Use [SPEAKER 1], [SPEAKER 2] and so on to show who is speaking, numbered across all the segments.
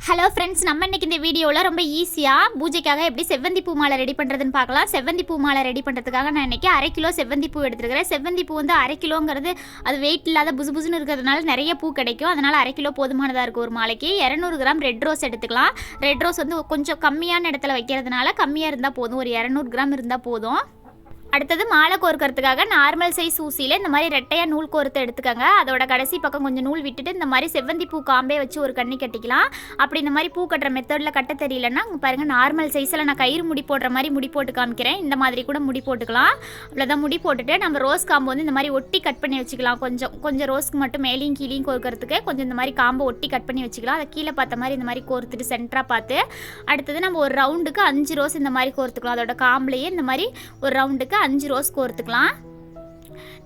[SPEAKER 1] Hello friends, நம்ம இன்றைக்கி இந்த வீடியோவில் ரொம்ப ஈஸியாக பூஜைக்காக எப்படி செவ்வந்தி பூ மாலை ரெடி பண்ணுறதுன்னு பார்க்கலாம். செவ்வந்தி பூ மாலை ரெடி பண்ணுறதுக்காக நான் இன்றைக்கி 1/2 கிலோ செவ்வந்தி பூ எடுத்துருக்கிறேன். செவ்வந்தி பூ வந்து 1/2 கிலோங்கிறது அது வெயிட் இல்லாத புதுன்னு இருக்கிறதுனால நிறைய பூ கிடைக்கும். அதனால் 1/2 கிலோ போதுமானதாக இருக்கும் ஒரு மாலைக்கு. 200 கிராம் ரெட் ரோஸ் எடுத்துக்கலாம். ரெட் ரோஸ் வந்து கொஞ்சம் கம்மியான இடத்துல வைக்கிறதுனால கம்மியாக இருந்தால் போதும், ஒரு 200 கிராம் இருந்தால் போதும். அடுத்தது மாலை கோர்க்கறதுக்காக நார்மல் சைஸ் ஊசியில் இந்த மாதிரி ரெட்டையாக நூல் கோர்த்து எடுத்துக்கோங்க. அதோட கடைசி பக்கம் கொஞ்சம் நூல் விட்டுட்டு இந்த மாதிரி செவ்வந்தி பூ காம்பே வச்சு ஒரு கண்ணி கட்டிக்கலாம். அப்படி இந்த மாதிரி பூ கட்டுற மெத்தடில் கட்ட தெரியலன்னா பாருங்கள், நார்மல் சைஸில் நான் கயிறு முடி போடுற மாதிரி முடி போட்டு காமிக்கிறேன். இந்த மாதிரி கூட முடி போட்டுக்கலாம். அவ்வளோதான். முடி போட்டுட்டு நம்ம ரோஸ் காம்பு வந்து இந்த மாதிரி ஒட்டி கட் பண்ணி வச்சுக்கலாம். கொஞ்சம் ரோஸ்க்கு மட்டும் மேலேயும் கீழேயும் கோர்க்கறதுக்கு கொஞ்சம் இந்த மாதிரி காம்பை ஒட்டி கட் பண்ணி வச்சுக்கலாம். அதை கீழே பார்த்த மாதிரி இந்த மாதிரி கோர்த்துட்டு சென்டராக பார்த்து அடுத்தது நம்ம ஒரு ரவுண்டுக்கு 5 ரோஸ் இந்த மாதிரி கோர்த்துக்கலாம். அதோட காம்புலேயே இந்த மாதிரி ஒரு ரவுண்டுக்கு 5 ரோஸ் கோர்த்துக்கலாம்.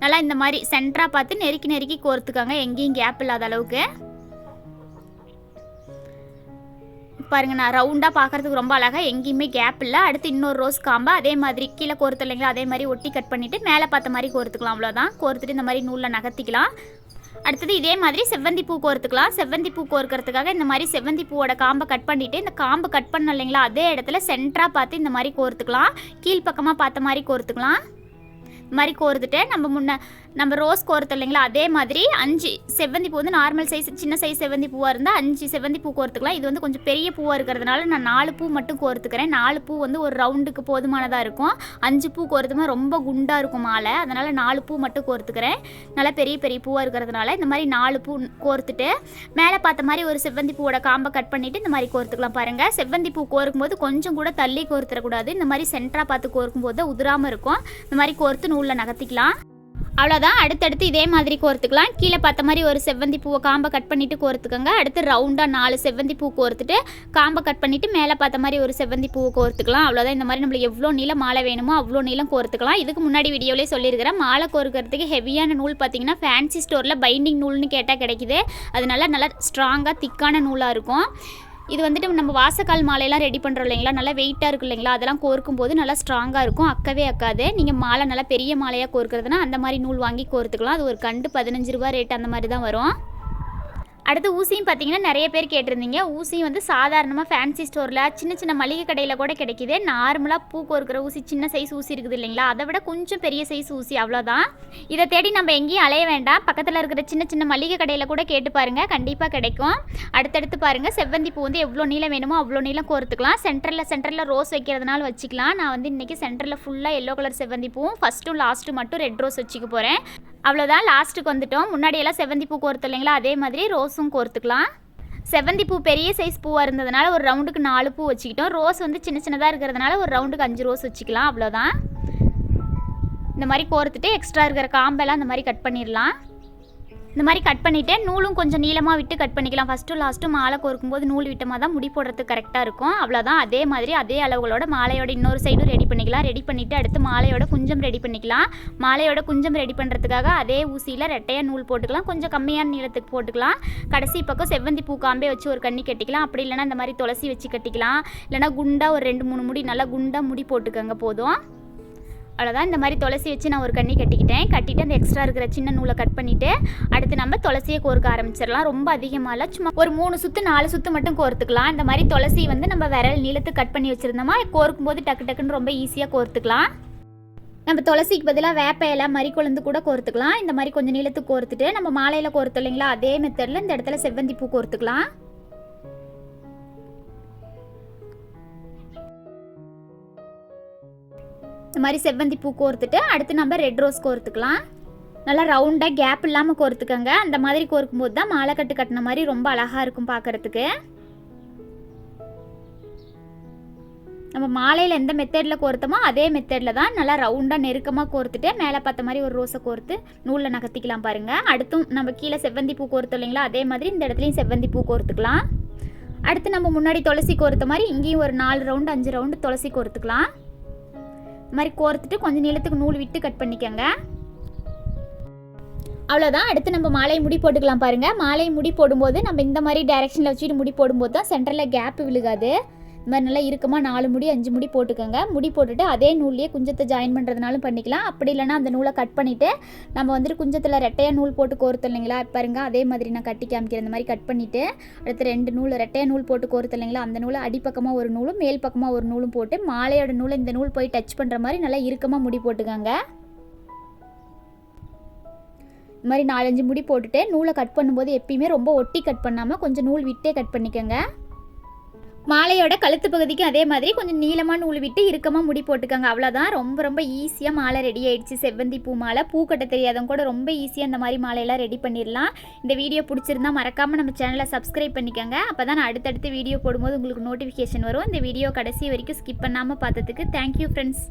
[SPEAKER 1] நல்லா இந்த மாதிரி சென்டரா பார்த்து நெருக்கி கோர்த்துக்காங்க, எங்கேயும் கேப் இல்லாத அளவுக்கு. பாருங்க, நான் ரவுண்டா பார்க்கறதுக்கு ரொம்ப அழகா, எங்கேயுமே கேப் இல்லை. அடுத்து இன்னொரு ரோஸ் காம்பா அதே மாதிரி கீழே கோர்த்து இல்லைங்களா, அதே மாதிரி ஒட்டி கட் பண்ணிட்டு மேலே பார்த்த மாதிரி கோர்த்துக்கலாம். அவ்வளோதான். கோர்த்துட்டு இந்த மாதிரி நூலில் நகர்த்திக்கலாம். அடுத்தது இதே மாதிரி செவ்வந்தி பூ கோர்த்துக்கலாம். செவ்வந்தி பூ கோர்க்கறதுக்காக இந்த மாதிரி செவ்வந்தி பூவோட காம்பை கட் பண்ணிவிட்டு இந்த காம்பை கட் பண்ண இல்லைங்களா, அதே இடத்துல சென்டராக பார்த்து இந்த மாதிரி கோர்த்துக்கலாம். கீழ்ப்பக்கமாக பார்த்த மாதிரி கோர்த்துக்கலாம். இந்த மாதிரி கோர்த்துட்டு நம்ம ரோஸ் கோர்த்து இல்லைங்களா, அதே மாதிரி 5 செவ்வந்தி பூ வந்து நார்மல் சைஸ் சின்ன சைஸ் செவ்வந்தி பூவாக இருந்தால் 5 செவ்வந்தி பூ கோர்த்துக்கலாம். இது வந்து கொஞ்சம் பெரிய பூவாக இருக்கிறதுனால நான் 4 பூ மட்டும் கோர்த்துக்கிறேன். 4 பூ வந்து ஒரு ரவுண்டுக்கு போதுமானதாக இருக்கும். 5 பூ கோர்த்துமா ரொம்ப குண்டாக இருக்கும் மாலை, அதனால் 4 பூ மட்டும் கோர்த்துக்கிறேன். நல்லா பெரிய பெரிய பூவாக இருக்கிறதுனால இந்த மாதிரி 4 பூ கோர்த்துட்டு மேலே பார்த்த மாதிரி ஒரு செவ்வந்தி பூவோட காம்பை கட் பண்ணிவிட்டு இந்த மாதிரி கோர்த்துக்கலாம். பாருங்கள், செவ்வந்தி பூ கோர்க்கும்போது கொஞ்சம் கூட தள்ளி கோர்த்துடக்கூடாது. இந்த மாதிரி சென்டராக பார்த்து கோர்க்கும்போது உதிராமல் இருக்கும். இந்த மாதிரி கோர்த்து நூலில் நகர்த்திக்கலாம். அவ்வளோதான். அடுத்தடுத்து இதே மாதிரி கோர்த்துக்கலாம். கீழே பார்த்த மாதிரி ஒரு செவ்வந்தி பூவை காம்பை கட் பண்ணிவிட்டு கோர்த்துக்கோங்க. அடுத்து ரவுண்டாக 4 செவ்வந்தி பூ கோர்த்துட்டு காம்பை கட் பண்ணிவிட்டு மேலே பார்த்த மாதிரி ஒரு செவ்வந்தி பூவை கோர்த்துக்கலாம். அவ்வளோதான். இந்த மாதிரி நம்மளுக்கு எவ்வளோ நீளம் மாலை வேணுமோ அவ்வளோ நீளம் கோர்த்துக்கலாம். இதுக்கு முன்னாடி வீடியோவிலே சொல்லியிருக்கிறேன், மாலை கோர்க்கறதுக்கு ஹெவியான நூல் பார்த்தீங்கன்னா ஃபேன்சி ஸ்டோரில் பைண்டிங் நூல்னு கேட்டால் கிடைக்குது. அதனால நல்லா ஸ்ட்ராங்காக திக்கான நூலாக இருக்கும். இது வந்துட்டு நம்ம வாசக்கால் மாலையெல்லாம் ரெடி பண்ணுறோம் இல்லைங்களா, நல்லா வெயிட்டாக இருக்கும் இல்லைங்களா, அதெல்லாம் கோர்க்கும் போது நல்லா ஸ்ட்ராங்காக இருக்கும், அக்கவே அக்காது. நீங்கள் மாலை நல்லா பெரிய மாலையாக கோர்க்கிறதுனா அந்த மாதிரி நூல் வாங்கி கோர்த்துக்கலாம். அது ஒரு கண்டு 15 ரூபா ரேட் அந்த மாதிரி தான் வரும். அடுத்து ஊசியும் பார்த்தீங்கன்னா நிறைய பேர் கேட்டிருந்தீங்க. ஊசியும் வந்து சாதாரணமாக ஃபேன்சி ஸ்டோரில் சின்ன மளிகை கடையில் கூட கிடைக்கிது. நார்மலாக பூ கோர்க்கிற ஊசி சின்ன சைஸ் ஊசி இருக்குது இல்லைங்களா, அதை விட கொஞ்சம் பெரிய சைஸ் ஊசி, அவ்வளோதான். இதை தேடி நம்ம எங்கேயும் அலைய வேண்டாம். பக்கத்தில் இருக்கிற சின்ன மளிகை கடையில் கூட கேட்டு பாருங்கள், கண்டிப்பாக கிடைக்கும். அடுத்தடுத்து பாருங்கள், செவ்வந்தி பூ வந்து எவ்வளோ நீளம் வேணுமோ அவ்வளோ நீளம் கோர்த்துக்கலாம். சென்டரில் ரோஸ் வைக்கிறதுனால வச்சுக்கலாம். நான் வந்து இன்றைக்கி சென்டரில் ஃபுல்லாக எல்லோ கலர் செவ்வந்தி பூவும் ஃபஸ்ட்டும் லாஸ்ட்டு மட்டும் ரெட் ரோஸ் வச்சுக்க போகிறேன். அவ்வளோதான். லாஸ்ட்டுக்கு வந்துட்டோம். முன்னாடியெல்லாம் செவ்வந்தி பூ கோர்த்து இல்லைங்களா, அதே மாதிரி ரோஸும் கோர்த்துக்கலாம். செவ்வந்தி பூ பெரிய சைஸ் பூவாக இருந்ததுனால ஒரு ரவுண்டுக்கு 4 பூ வச்சுக்கிட்டோம். ரோஸ் வந்து சின்னதாக இருக்கிறதுனால ஒரு ரவுண்டுக்கு 5 ரோஸ் வச்சுக்கலாம். அவ்வளோதான். இந்த மாதிரி கோர்த்துட்டு எக்ஸ்ட்ரா இருக்கிற காம்பெல்லாம் இந்த மாதிரி கட் பண்ணிடலாம். இந்த மாதிரி கட் பண்ணிவிட்டு நூலும் கொஞ்சம் நீளமாக விட்டு கட் பண்ணிக்கலாம். ஃபஸ்ட்டு லாஸ்ட்டும் மாலை கோர்க்கும்போது நூல் விட்டமாக தான் முடி போடுறதுக்கு கரெக்டாக இருக்கும். அவ்வளோதான். அதே மாதிரி அதே அளவுகளோட மாலையோட இன்னொரு சைடும் ரெடி பண்ணிக்கலாம். ரெடி பண்ணிவிட்டு அடுத்து மாலையோட குஞ்சம் ரெடி பண்ணிக்கலாம். மாலையோட குஞ்சம் ரெடி பண்ணுறதுக்காக அதே ஊசியில் ரெட்டையாக நூல் போட்டுக்கலாம். கொஞ்சம் கம்மியான நீளத்துக்கு போட்டுக்கலாம். கடைசி பக்கம் செவ்வந்தி பூ காம்பே வச்சு ஒரு கண்ணி கட்டிக்கலாம். அப்படி இல்லைனா இந்த மாதிரி துளசி வச்சு கட்டிக்கலாம். இல்லைனா குண்டாக ஒரு 2-3 முடி நல்லா குண்டாக முடி போட்டுக்கோங்க, போதும். அவ்வளோதான். இந்த மாதிரி துளசி வச்சு நான் ஒரு கண்ணி கட்டிட்டு அந்த எக்ஸ்ட்ரா இருக்கிற சின்ன நூலை கட் பண்ணிவிட்டு அடுத்து நம்ம துளசியை கோர்க்க ஆரம்பிச்சிடலாம். ரொம்ப அதிகமாக இல்லை, சும்மா ஒரு 3 சுற்று 4 சுற்று மட்டும் கோர்த்துக்கலாம். இந்த மாதிரி துளசி வந்து நம்ம விரல் நீளத்துக்கு கட் பண்ணி வச்சுருந்தோமா, கோர்க்கும்போது டக்குன்னு ரொம்ப ஈஸியாக கோர்த்துக்கலாம். நம்ம துளசிக்கு பதிலாக வேப்ப இலை மறிக்கொழுந்து கூட கோர்த்துக்கலாம். இந்த மாதிரி கொஞ்சம் நீளத்துக்கு கோர்த்துட்டு நம்ம மாலையில் கோர்த்தோம் இல்லைங்களா, அதே மெத்தடில் இந்த இடத்துல செவ்வந்தி பூ கோர்த்துக்கலாம். இந்த மாதிரி செவ்வந்தி பூ கோர்த்துட்டு அடுத்து நம்ம ரெட் ரோஸ் கோர்த்துக்கலாம். நல்லா ரவுண்டாக கேப் இல்லாமல் கோர்த்துக்கோங்க. அந்த மாதிரி கோர்க்கும்போது தான் மாலை கட்டின மாதிரி ரொம்ப அழகாக இருக்கும் பார்க்குறதுக்கு. நம்ம மாலையில் எந்த மெத்தடில் கோர்த்தோமோ அதே மெத்தடில் தான் நல்லா ரவுண்டாக நெருக்கமாக கோர்த்துட்டு மேலே பார்த்த மாதிரி ஒரு ரோஸை கோர்த்து நூலில் நகர்த்திக்கலாம். பாருங்கள், அடுத்தும் நம்ம கீழே செவ்வந்தி பூ கோர்த்தோம் இல்லைங்களா, அதே மாதிரி இந்த இடத்துலையும் செவ்வந்தி பூ கோர்த்துக்கலாம். அடுத்து நம்ம முன்னாடி துளசி கோர்த்த மாதிரி இங்கேயும் ஒரு 4 ரவுண்டு 5 ரவுண்டு துளசி கோர்த்துக்கலாம். இந்த மாதிரி கோர்த்துட்டு கொஞ்சம் நீளத்துக்கு நூல் விட்டு கட் பண்ணிக்கோங்க. அவ்வளோதான். அடுத்து நம்ம மாலை முடி போட்டுக்கலாம். பாருங்கள், மாலை முடி போடும்போது நம்ம இந்த மாதிரி டைரெக்ஷனில் வச்சுட்டு முடி போடும்போது தான் சென்டரில் கேப் விழுகாது. இந்த மாதிரி நல்லா இறுக்கமாக 4 முடி 5 முடி போட்டுக்கோங்க. முடி போட்டுட்டு அதே நூல்லையே குஞ்சத்தை ஜாயின் பண்ணுறதுனாலும் பண்ணிக்கலாம். அப்படி இல்லைனா அந்த நூலை கட் பண்ணிவிட்டு நம்ம வந்துட்டு குஞ்சத்தில் ரெட்டையாக நூல் போட்டு கோர்த்தோம் இல்லைங்களா, பாருங்க அதே மாதிரி நான் கட்டி காமிக்கிறேன். இந்த மாதிரி கட் பண்ணிவிட்டு அடுத்து 2 நூல் ரெட்டையாக நூல் போட்டு கோர்த்தோம் இல்லைங்களா, அந்த நூலை அடிப்பக்கமாக ஒரு நூலும் மேல் பக்கமாக ஒரு நூலும் போட்டு மாலையோட நூலை இந்த நூல் போய் டச் பண்ணுற மாதிரி நல்லா இறுக்கமாக முடி போட்டுக்கோங்க. இந்த மாதிரி 4-5 முடி போட்டுட்டு நூலை கட் பண்ணும்போது எப்பயுமே ரொம்ப ஒட்டி கட் பண்ணாமல் கொஞ்சம் நூல் விட்டே கட் பண்ணிக்கோங்க. மாலையோட கழுத்து பகுதிக்கு அதே மாதிரி கொஞ்சம் நீளமாக நூல் விட்டு இறுக்கமாக முடி போட்டுக்கோங்க. அவ்வளோதான். ரொம்ப ரொம்ப ஈஸியாக மாலை ரெடி ஆகிடுச்சு. செவ்வந்தி பூ மாலை. பூ கட்ட தெரியாதவங்க கூட ரொம்ப ஈஸியாக இந்த மாதிரி மாலையெல்லாம் ரெடி பண்ணிடலாம். இந்த வீடியோ பிடிச்சிருந்தா மறக்காமல் நம்ம சேனலை சப்ஸ்கிரைப் பண்ணிக்கோங்க. அப்போ தான் நான் அடுத்தடுத்து வீடியோ போடும்போது உங்களுக்கு நோட்டிஃபிகேஷன் வரும். இந்த வீடியோ கடைசி வரைக்கும் ஸ்கிப் பண்ணாமல் பார்த்ததுக்கு தேங்க்யூ ஃப்ரெண்ட்ஸ்.